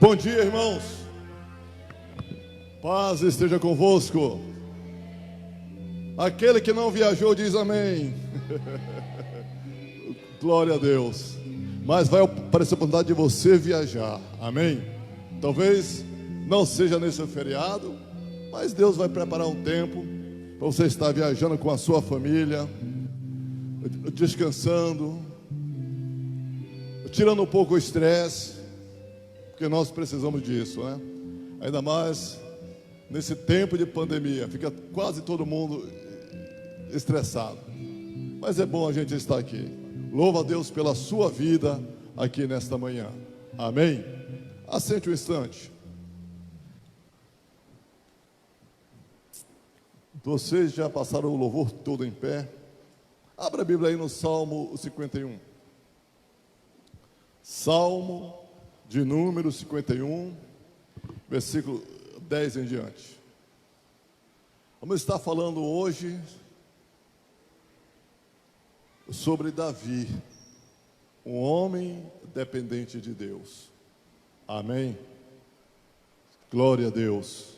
Bom dia, irmãos. Paz esteja convosco. Aquele que não viajou diz amém. Glória a Deus. Mas vai aparecer a oportunidade de você viajar. Amém? Talvez não seja nesse feriado, mas Deus vai preparar um tempo para você estar viajando com a sua família, descansando, tirando um pouco o estresse, porque nós precisamos disso, né? Ainda mais nesse tempo de pandemia, fica quase todo mundo estressado. Mas é bom a gente estar aqui. Louva a Deus pela sua vida aqui nesta manhã. Amém? Assente um instante. Vocês já passaram o louvor todo em pé? Abra a Bíblia aí no Salmo 51. Salmo de número 51, versículo 10 em diante. Vamos estar falando hoje sobre Davi, um homem dependente de Deus. Amém? Glória a Deus.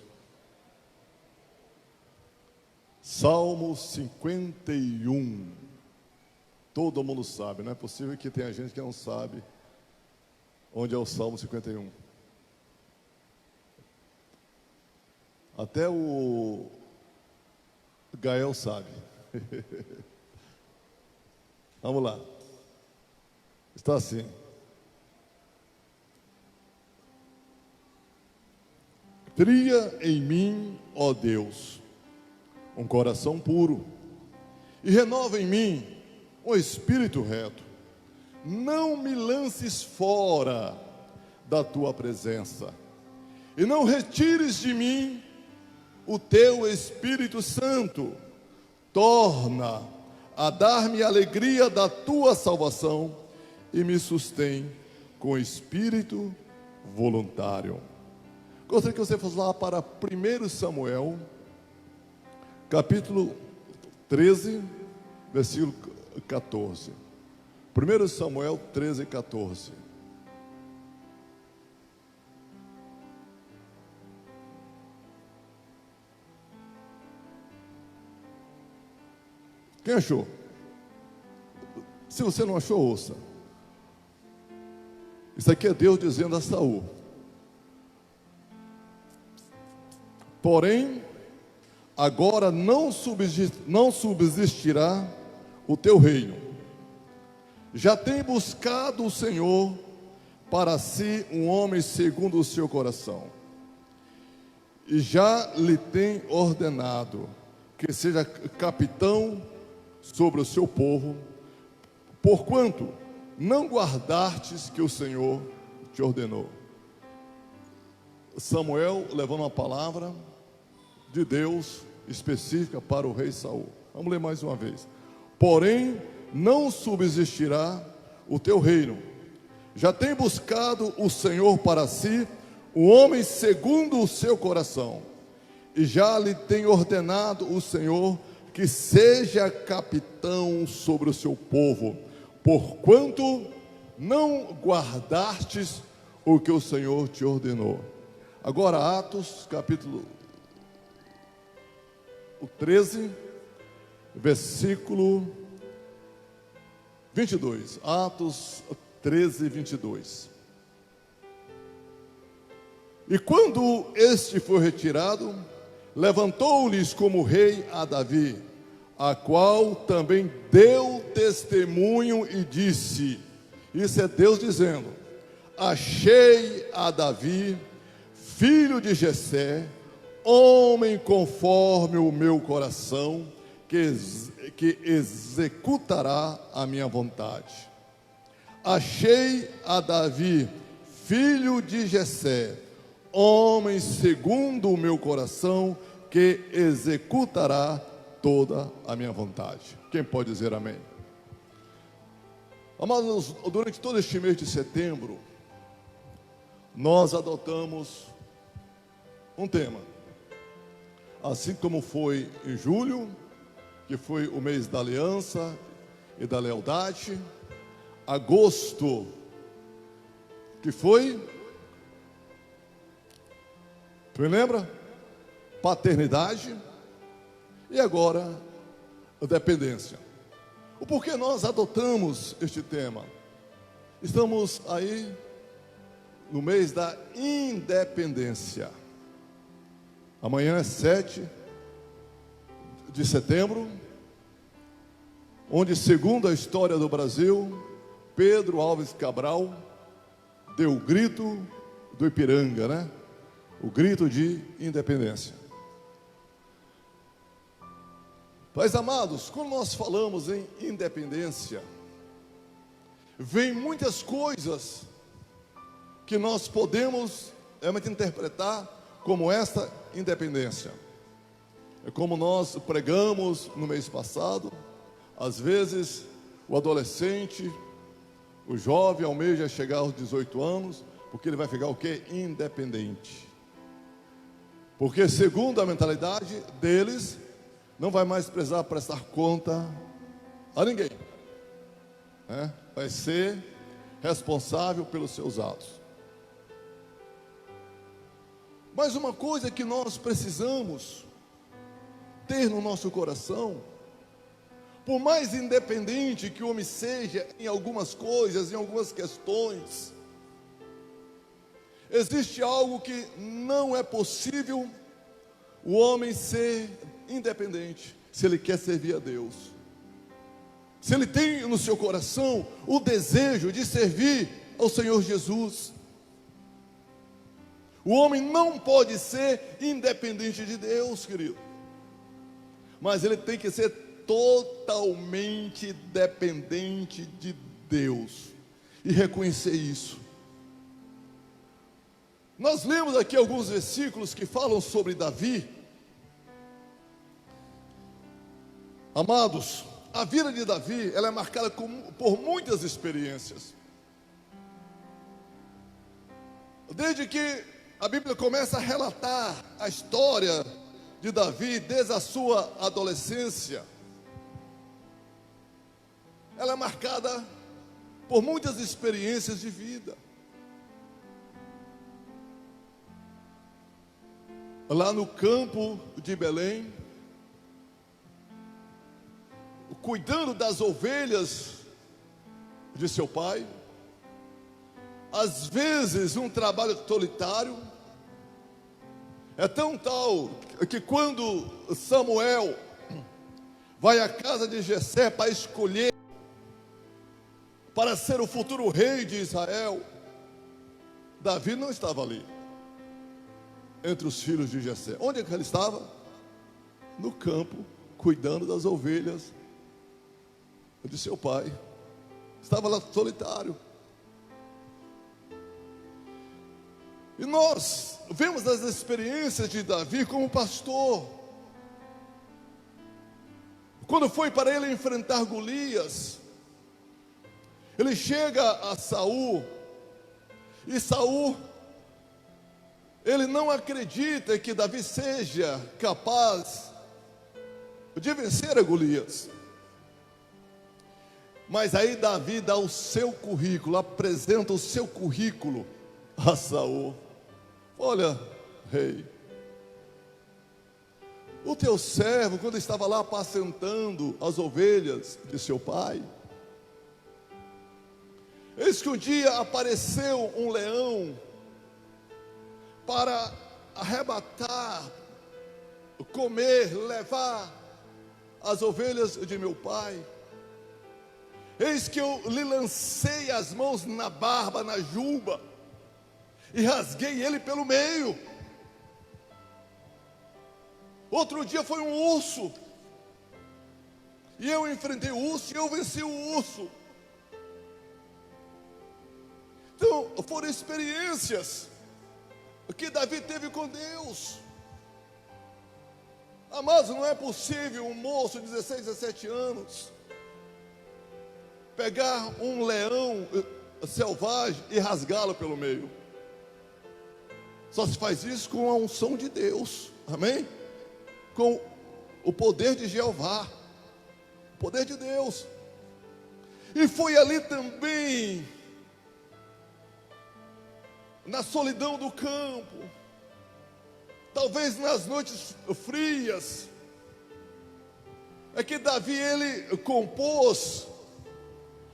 Salmo 51. Todo mundo sabe, não é possível que tenha gente que não sabe onde é o Salmo 51. Até o Gael sabe. Vamos lá. Está assim. Cria em mim, ó Deus, um coração puro, e renova em mim um espírito reto. Não me lances fora da tua presença, e não retires de mim o teu Espírito Santo. Torna a dar-me a alegria da tua salvação e me sustém com espírito voluntário. Gostaria que você fosse lá para 1 Samuel, capítulo 13, versículo 14. 1 Samuel 13, 14. Quem achou? Se você não achou, ouça. Isso aqui é Deus dizendo a Saul: porém, agora não subsistirá o teu reino. Já tem buscado o Senhor para si um homem segundo o seu coração, e já lhe tem ordenado que seja capitão sobre o seu povo, porquanto não guardastes que o Senhor te ordenou. Samuel levando uma palavra de Deus específica para o rei Saul. Vamos ler mais uma vez. Porém, não subsistirá o teu reino. Já tem buscado o Senhor para si um homem segundo o seu coração, e já lhe tem ordenado o Senhor que seja capitão sobre o seu povo, porquanto não guardastes o que o Senhor te ordenou. Agora Atos, capítulo 13, versículo 22. Atos 13, 22. E quando este foi retirado, levantou-lhes como rei a Davi, a qual também deu testemunho e disse, isso é Deus dizendo: achei a Davi, filho de Jessé, homem conforme o meu coração, que executará a minha vontade. Achei a Davi, filho de Jessé, homem segundo o meu coração, que executará toda a minha vontade. Quem pode dizer amém? Amados, durante todo este mês de setembro, nós adotamos um tema. Assim como foi em julho, que foi o mês da aliança e da lealdade. Agosto, que foi Tu me lembra? Paternidade e agora a dependência. O porquê nós adotamos este tema? Estamos aí no mês da independência. Amanhã é 7 de setembro, onde, segundo a história do Brasil, Pedro Álvares Cabral deu o grito do Ipiranga, né? O grito de independência. Mas, amados, quando nós falamos em independência, vem muitas coisas que nós podemos realmente interpretar como esta independência. É como nós pregamos no mês passado, às vezes o adolescente, o jovem almeja chegar aos 18 anos, porque ele vai ficar o quê? Independente. Porque segundo a mentalidade deles, não vai mais precisar prestar conta a ninguém, né? Vai ser responsável pelos seus atos. Mas uma coisa que nós precisamos ter no nosso coração, por mais independente que o homem seja em algumas coisas, em algumas questões, existe algo que não é possível o homem ser independente, se ele quer servir a Deus. Se ele tem no seu coração o desejo de servir ao Senhor Jesus. O homem não pode ser independente de Deus, querido. Mas ele tem que ser totalmente dependente de Deus. E reconhecer isso. Nós lemos aqui alguns versículos que falam sobre Davi. Amados, a vida de Davi, ela é marcada por muitas experiências. Desde que a Bíblia começa a relatar a história de Davi, desde a sua adolescência, ela é marcada por muitas experiências de vida. Lá no campo de Belém, cuidando das ovelhas de seu pai, às vezes um trabalho solitário, é tão tal que quando Samuel vai à casa de Jessé para escolher para ser o futuro rei de Israel, Davi não estava ali, entre os filhos de Jessé. Onde é que ele estava? No campo, cuidando das ovelhas de seu pai. Estava lá solitário. E nós vemos as experiências de Davi como pastor. Quando foi para ele enfrentar Golias, ele chega a Saul, e Saul, ele não acredita que Davi seja capaz de vencer a Golias. Mas aí Davi dá o seu currículo, apresenta o seu currículo a Saul. Olha, rei, o teu servo, quando estava lá apacentando as ovelhas de seu pai, eis que um dia apareceu um leão para arrebatar, comer, levar as ovelhas de meu pai. Eis que eu lhe lancei as mãos na barba, na juba, e rasguei ele pelo meio. Outro dia foi um urso, e eu enfrentei o urso, e eu venci o urso. Então, foram experiências que Davi teve com Deus. Amados, não é possível um moço de 16, 17 anos pegar um leão selvagem e rasgá-lo pelo meio. Só se faz isso com a unção de Deus, amém? Com o poder de Jeová, o poder de Deus. E foi ali também, na solidão do campo, talvez nas noites frias, é que Davi, ele compôs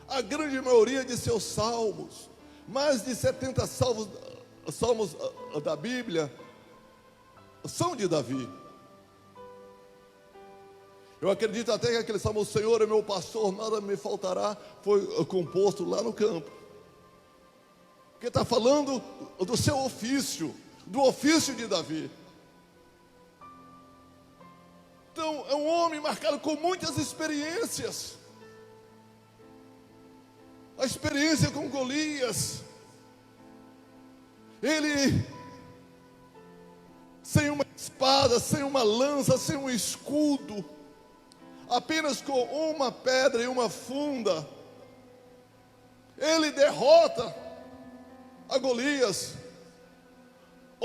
a grande maioria de seus salmos. Mais de 70 salmos da Bíblia são de Davi. Eu acredito até que aquele salmo, o Senhor é meu pastor, nada me faltará, foi composto lá no campo. Porque está falando do seu ofício, do ofício de Davi. Então, é um homem marcado com muitas experiências. A experiência com Golias. Ele, sem uma espada, sem uma lança, sem um escudo, apenas com uma pedra e uma funda, ele derrota a Golias.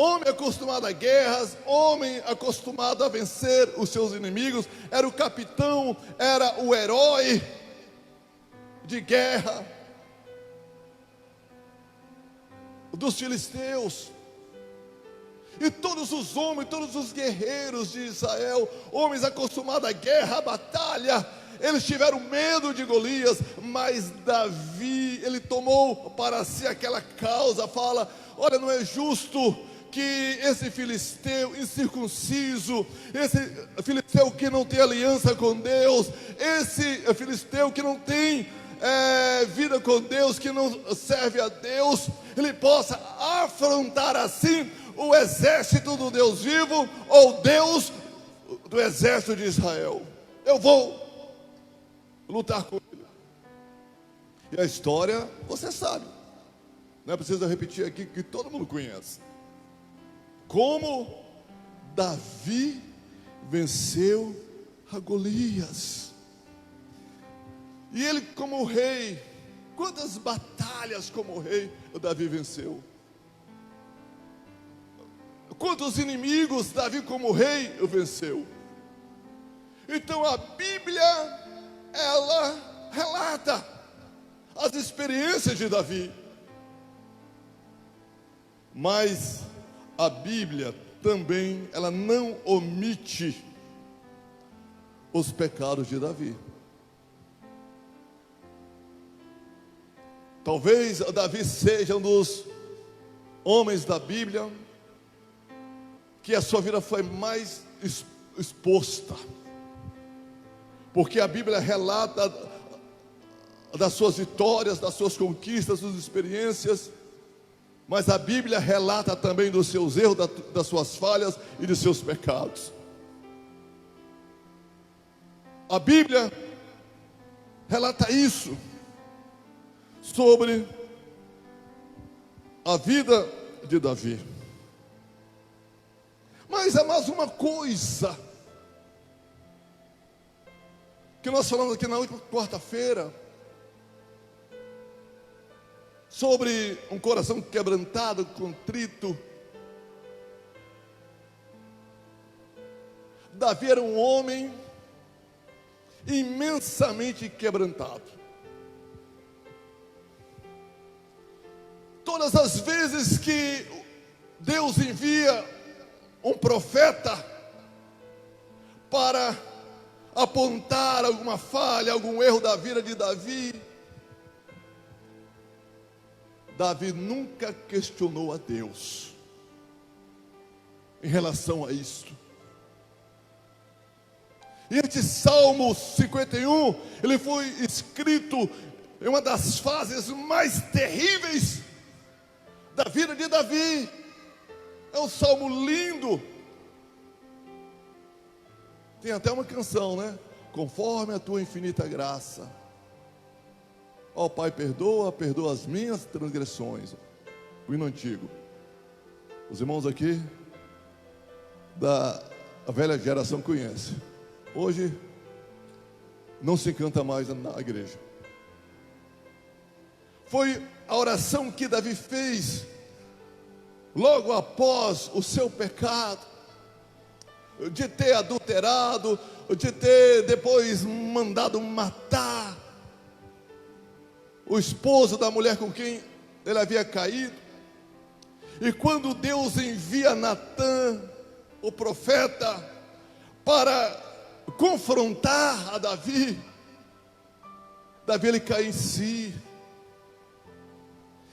Homem acostumado a guerras, homem acostumado a vencer os seus inimigos, era o capitão, era o herói de guerra dos filisteus. E todos os homens, todos os guerreiros de Israel, homens acostumados à guerra, à batalha, eles tiveram medo de Golias, mas Davi, ele tomou para si aquela causa, fala: olha, não é justo que esse filisteu incircunciso, esse filisteu que não tem aliança com Deus, esse filisteu que não tem vida com Deus, que não serve a Deus, ele possa afrontar assim o exército do Deus vivo, ou Deus do exército de Israel. Eu vou lutar com ele. E a história, você sabe, não é preciso repetir aqui, que todo mundo conhece. Como Davi venceu a Golias. E ele, como rei, quantas batalhas como rei o Davi venceu? Quantos inimigos Davi como rei o venceu? Então a Bíblia, ela relata as experiências de Davi. Mas a Bíblia também, ela não omite os pecados de Davi. Talvez Davi seja um dos homens da Bíblia que a sua vida foi mais exposta, porque a Bíblia relata das suas vitórias, das suas conquistas, das suas experiências, mas a Bíblia relata também dos seus erros, das suas falhas e dos seus pecados. A Bíblia relata isso sobre a vida de Davi. Mas há mais uma coisa que nós falamos aqui na última quarta-feira, sobre um coração quebrantado, contrito. Davi era um homem imensamente quebrantado. Todas as vezes que Deus envia um profeta para apontar alguma falha, algum erro da vida de Davi, Davi nunca questionou a Deus em relação a isto. E este Salmo 51, ele foi escrito em uma das fases mais terríveis da vida de Davi. É um salmo lindo. Tem até uma canção, né? Conforme a tua infinita graça, ó Pai, perdoa as minhas transgressões. O hino antigo. Os irmãos aqui da velha geração conhecem. Hoje não se canta mais na igreja. Foi a oração que Davi fez logo após o seu pecado, de ter adulterado, de ter depois mandado matar o esposo da mulher com quem ele havia caído. E quando Deus envia Natã o profeta, para confrontar a Davi, Davi ele cai em si,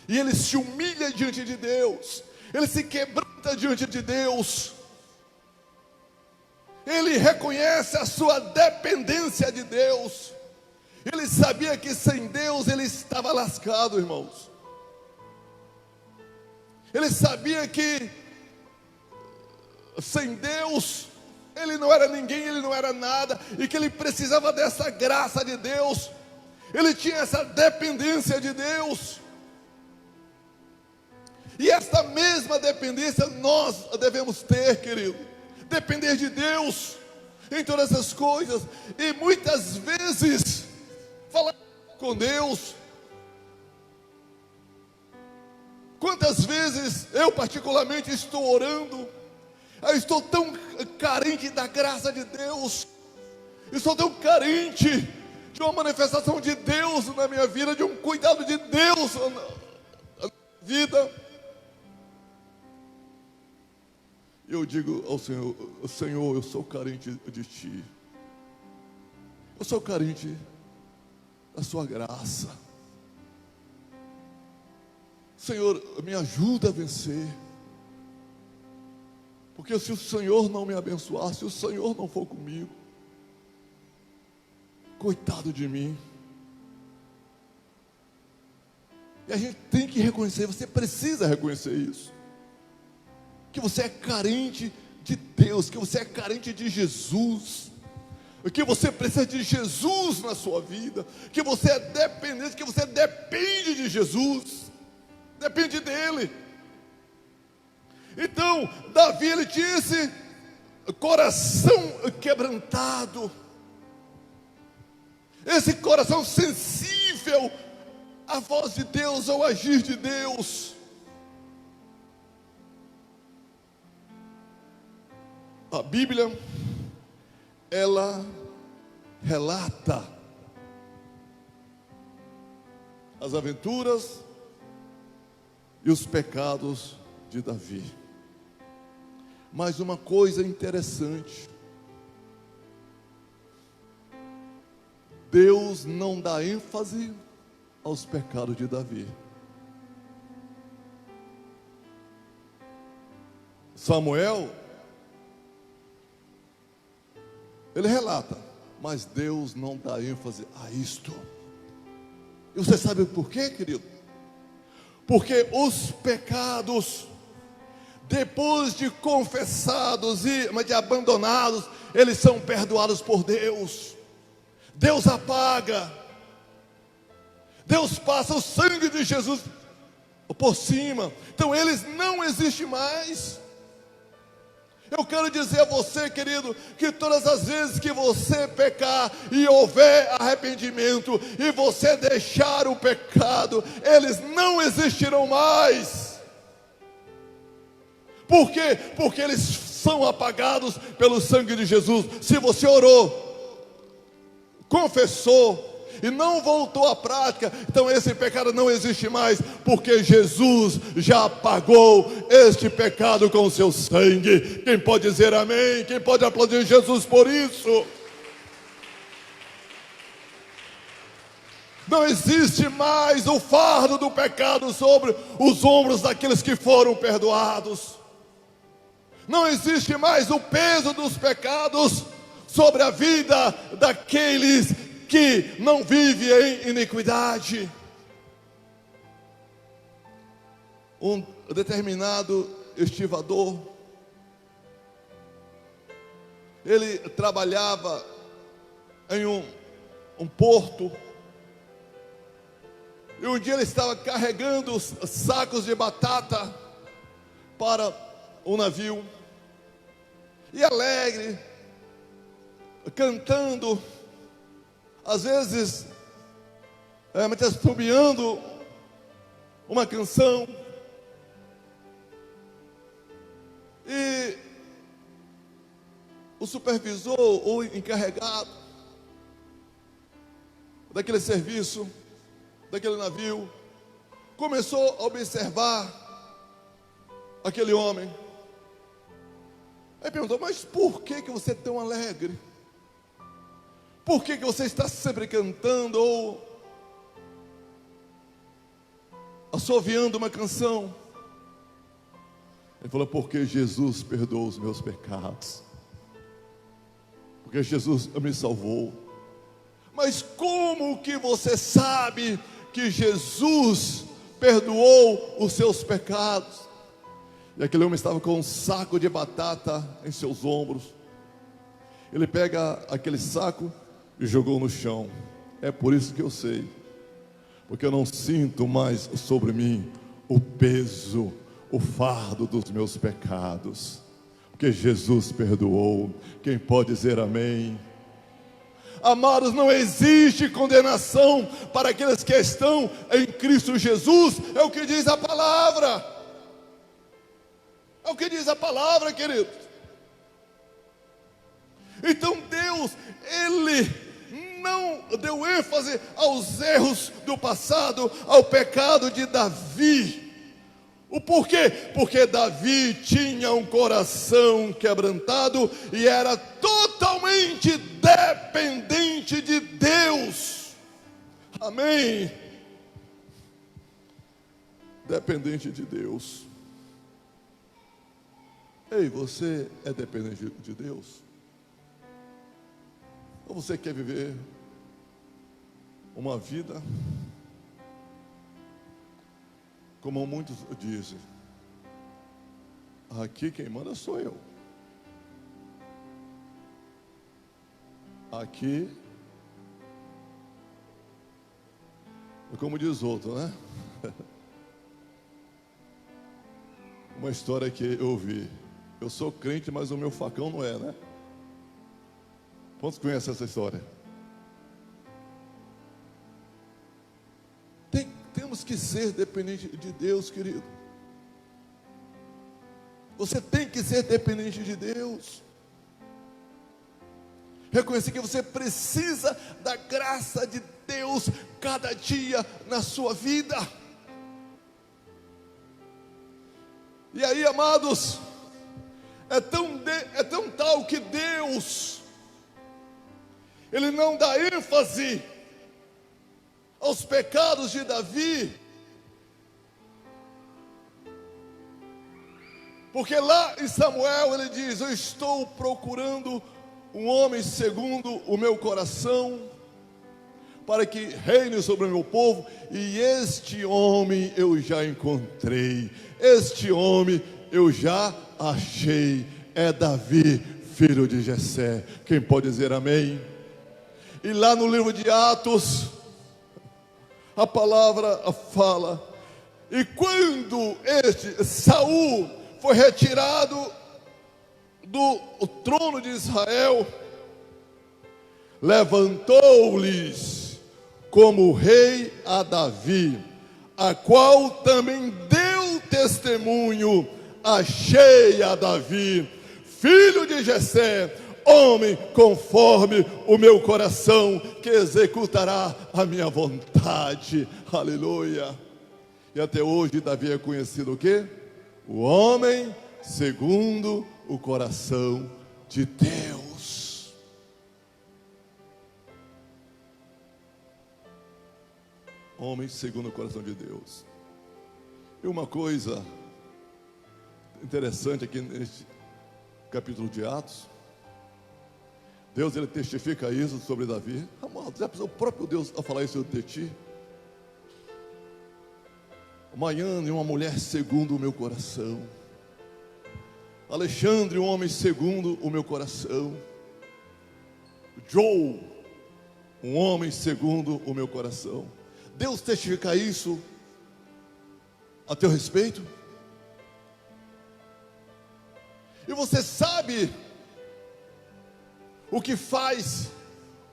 e ele se humilha diante de Deus, ele se quebranta diante de Deus, ele reconhece a sua dependência de Deus, ele sabia que sem Deus ele estava lascado, irmãos. Ele sabia que sem Deus ele não era ninguém, ele não era nada, e que ele precisava dessa graça de Deus, ele tinha essa dependência de Deus. E essa mesma dependência nós devemos ter, querido, depender de Deus em todas as coisas, e muitas vezes falar com Deus. Quantas vezes eu particularmente estou orando, eu estou tão carente da graça de Deus, estou tão carente de uma manifestação de Deus na minha vida, de um cuidado de Deus na minha vida. Eu digo ao Senhor: Senhor, eu sou carente de Ti, eu sou carente da Sua graça. Senhor, me ajuda a vencer, porque se o Senhor não me abençoar, se o Senhor não for comigo, coitado de mim. E a gente tem que reconhecer, você precisa reconhecer isso, que você é carente de Deus, que você é carente de Jesus, que você precisa de Jesus na sua vida, que você é dependente, que você depende de Jesus, depende dele. Então Davi, ele tinha esse coração quebrantado, esse coração sensível à voz de Deus, ao agir de Deus. A Bíblia, ela relata as aventuras e os pecados de Davi. Mas uma coisa interessante, Deus não dá ênfase aos pecados de Davi. Samuel, ele relata, mas Deus não dá ênfase a isto. E você sabe por quê, querido? Porque os pecados, depois de confessados e de abandonados, eles são perdoados por Deus. Deus apaga, Deus passa o sangue de Jesus por cima, então eles não existem mais. Eu quero dizer a você, querido, que todas as vezes que você pecar e houver arrependimento, e você deixar o pecado, eles não existirão mais. Por quê? Porque eles são apagados pelo sangue de Jesus. Se você orou, confessou e não voltou à prática, então esse pecado não existe mais, porque Jesus já apagou este pecado com o seu sangue. Quem pode dizer amém? Quem pode aplaudir Jesus por isso? Não existe mais o fardo do pecado sobre os ombros daqueles que foram perdoados. Não existe mais o peso dos pecados sobre a vida daqueles que não vive em iniquidade. Um determinado estivador, ele trabalhava em um porto, e um dia ele estava carregando sacos de batata para o navio, e alegre, cantando, às vezes assobiando uma canção, e o supervisor ou encarregado daquele serviço, daquele navio, começou a observar aquele homem. Aí perguntou: mas por que você é tão alegre? Por que você está sempre cantando ou assoviando uma canção? Ele falou: porque Jesus perdoou os meus pecados, porque Jesus me salvou. Mas como que você sabe que Jesus perdoou os seus pecados? E aquele homem estava com um saco de batata em seus ombros. Ele pega aquele saco e jogou no chão. É por isso que eu sei, porque eu não sinto mais sobre mim o peso, o fardo dos meus pecados, porque Jesus perdoou. Quem pode dizer amém? Amados, não existe condenação para aqueles que estão em Cristo Jesus. É o que diz a palavra. É o que diz a palavra, queridos. Então Deus, Ele não deu ênfase aos erros do passado, ao pecado de Davi. O porquê? Porque Davi tinha um coração quebrantado e era totalmente dependente de Deus. Amém? Dependente de Deus. Ei, você é dependente de Deus? Ou você quer viver uma vida como muitos dizem: aqui quem manda sou eu, aqui, como diz outro, né? Uma história que eu ouvi: eu sou crente, mas o meu facão não é, né? Quantos conhecem essa história? Temos que ser dependentes de Deus, querido. Você tem que ser dependente de Deus. Reconhecer que você precisa da graça de Deus cada dia na sua vida. E aí, amados, é tão tal que Deus, Ele não dá ênfase aos pecados de Davi, porque lá em Samuel ele diz: eu estou procurando um homem segundo o meu coração, para que reine sobre o meu povo, e este homem eu já encontrei, este homem eu já achei, é Davi, filho de Jessé. Quem pode dizer amém? E lá no livro de Atos, a palavra fala: e quando Saul foi retirado do trono de Israel, levantou-lhes como rei a Davi, a qual também deu testemunho: achei a Davi, filho de Jessé, homem conforme o meu coração, que executará a minha vontade. Aleluia. E até hoje Davi é conhecido o quê? O homem segundo o coração de Deus. Homem segundo o coração de Deus. E uma coisa interessante aqui neste capítulo de Atos, Deus, ele testifica isso sobre Davi. Amado, já pensou o próprio Deus a falar isso de ti? Maiane, uma mulher segundo o meu coração. Alexandre, um homem segundo o meu coração. Joe, um homem segundo o meu coração. Deus testifica isso a teu respeito? E você sabe o que faz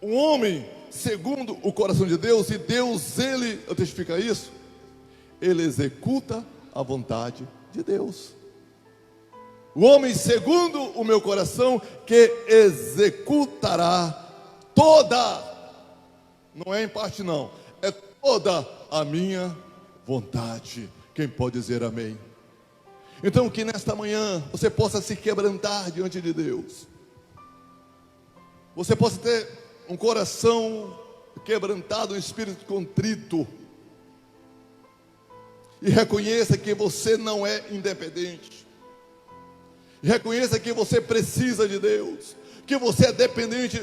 um homem segundo o coração de Deus? E Deus, ele testifica isso. Ele executa a vontade de Deus. O homem segundo o meu coração, que executará toda, não é em parte não, é toda a minha vontade. Quem pode dizer amém? Então que nesta manhã você possa se quebrantar diante de Deus. Você possa ter um coração quebrantado, um espírito contrito. E reconheça que você não é independente. E reconheça que você precisa de Deus. Que você é dependente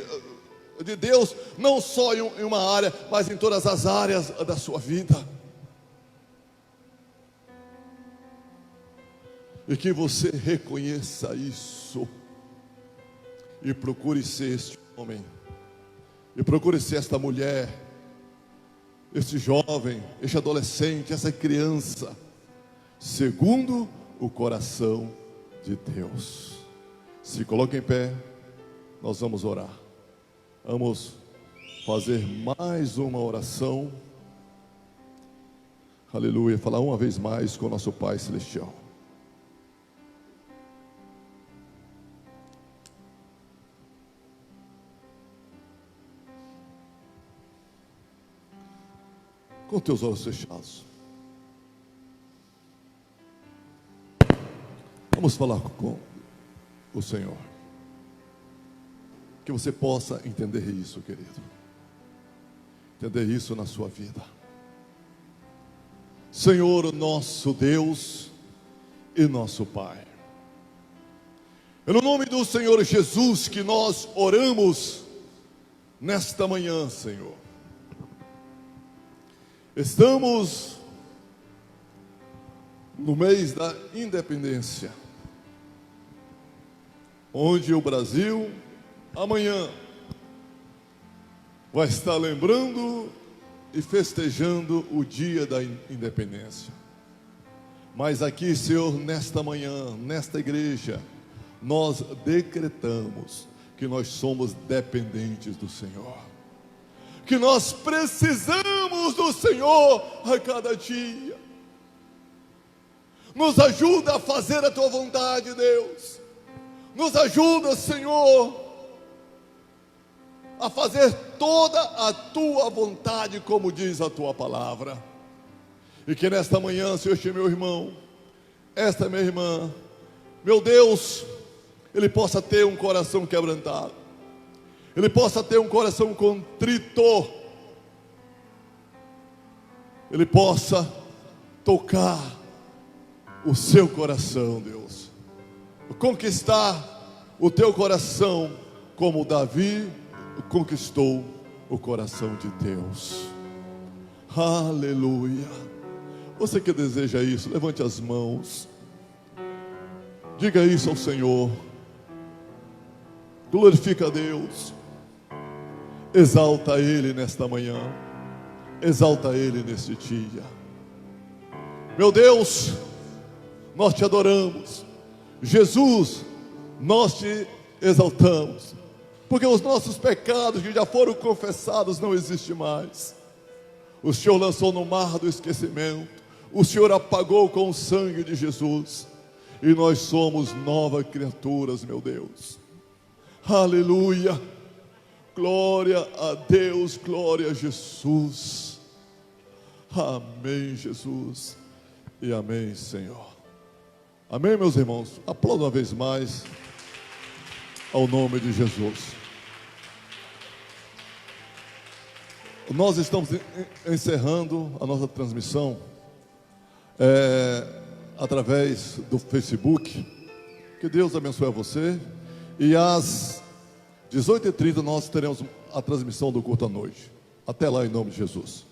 de Deus, não só em uma área, mas em todas as áreas da sua vida. E que você reconheça isso. E procure ser este homem. E procure ser esta mulher, este jovem, este adolescente, essa criança, segundo o coração de Deus. Se coloque em pé, nós vamos orar. Vamos fazer mais uma oração. Aleluia, falar uma vez mais com o nosso Pai Celestial. Com teus olhos fechados. Vamos falar com o Senhor. Que você possa entender isso, querido. Entender isso na sua vida. Senhor, nosso Deus e nosso Pai. É no nome do Senhor Jesus que nós oramos nesta manhã, Senhor. Estamos no mês da independência, onde o Brasil amanhã vai estar lembrando e festejando o dia da independência. Mas aqui, Senhor, nesta manhã, nesta igreja, nós decretamos que nós somos dependentes do Senhor, que nós precisamos do Senhor a cada dia. Nos ajuda a fazer a tua vontade, Deus. Nos ajuda, Senhor, a fazer toda a tua vontade, como diz a tua palavra. E que nesta manhã, Senhor, este meu irmão, esta minha irmã, meu Deus, ele possa ter um coração quebrantado, ele possa ter um coração contrito, ele possa tocar o seu coração, Deus, conquistar o teu coração, como Davi conquistou o coração de Deus. Aleluia. Você que deseja isso, levante as mãos, diga isso ao Senhor, glorifica a Deus, exalta Ele nesta manhã, exalta Ele neste dia. Meu Deus, nós te adoramos. Jesus, nós te exaltamos, porque os nossos pecados que já foram confessados não existem mais. O Senhor lançou no mar do esquecimento, o Senhor apagou com o sangue de Jesus, e nós somos novas criaturas, meu Deus. Aleluia, glória a Deus, glória a Jesus. Amém, Jesus, e amém, Senhor. Amém, meus irmãos. Aplauda uma vez mais ao nome de Jesus. Nós estamos encerrando a nossa transmissão através do Facebook. Que Deus abençoe a você. E às 18h30 nós teremos a transmissão do culto à noite. Até lá, em nome de Jesus.